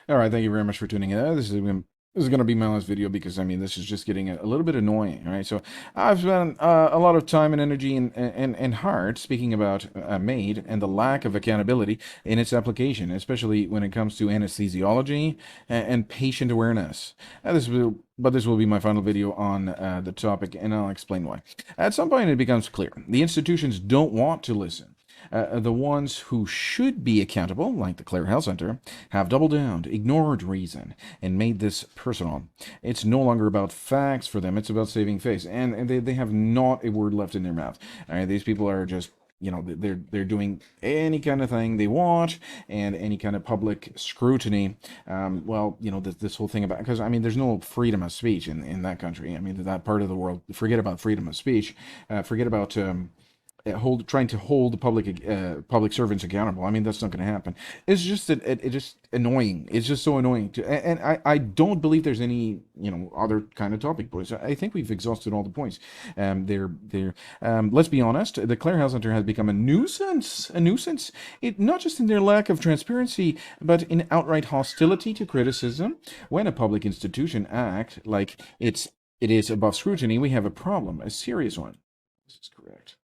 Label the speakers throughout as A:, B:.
A: All right, thank you very much for tuning in. This is going to be my last video because I mean this is just getting a little bit annoying. All right, so I've spent a lot of time and energy and heart speaking about MAID and the lack of accountability in its application, especially when it comes to anesthesiology and patient awareness. This will be my final video on the topic, and I'll explain why. At some point, it becomes clear the institutions don't want to listen. The ones who should be accountable, like the Clare Health Center, have doubled down, ignored reason, and made this personal. It's no longer about facts for them, it's about saving face. And they have not a word left in their mouth. All right, these people are just they're doing any kind of thing they want and any kind of public scrutiny. This whole thing about, because I mean there's no freedom of speech in that country. I mean that part of the world, forget about freedom of speech, forget about trying to hold the public servants accountable. I mean, that's not going to happen. It's just that it just annoying. It's just so annoying and I don't believe there's any other kind of topic, boys. I think we've exhausted all the points. Let's be honest. The Clare Health Center has become a nuisance. A nuisance. It not just in their lack of transparency, but in outright hostility to criticism. When a public institution act like it is above scrutiny, we have a problem, a serious one. This is correct.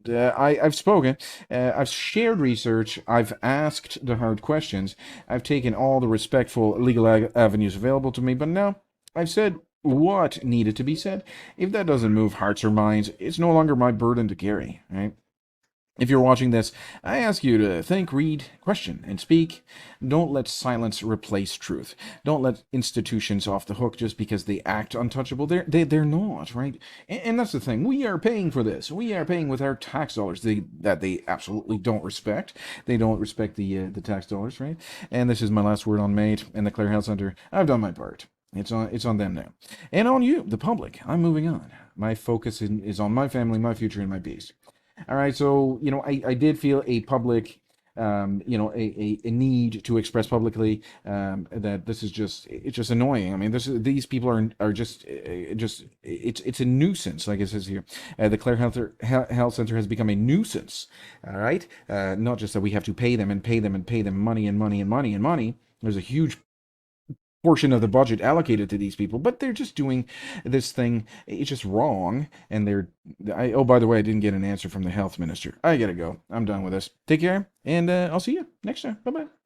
A: I've spoken, I've shared research, I've asked the hard questions, I've taken all the respectful legal avenues available to me, but now I've said what needed to be said. If that doesn't move hearts or minds, it's no longer my burden to carry, right? If you're watching this, I ask you to think, read, question, and speak. Don't let silence replace truth. Don't let institutions off the hook just because they act untouchable. They're not, right? And that's the thing. We are paying for this. We are paying with our tax dollars that they absolutely don't respect. They don't respect the tax dollars, right? And this is my last word on MAID and the Clare Health Center. I've done my part. It's on them now. And on you, the public. I'm moving on. My focus is on my family, my future, and my peace. All right, so I did feel a public, a need to express publicly that this is it's just annoying. I mean, these people are just it's a nuisance, like it says here. The Clare Health Center has become a nuisance. All right, not just that we have to pay them and pay them and pay them money and money and money and money. There's a huge portion of the budget allocated to these people, but they're just doing this thing. It's just wrong. And oh, by the way, I didn't get an answer from the health minister. I gotta go. I'm done with this. Take care, and I'll see you next time. Bye bye.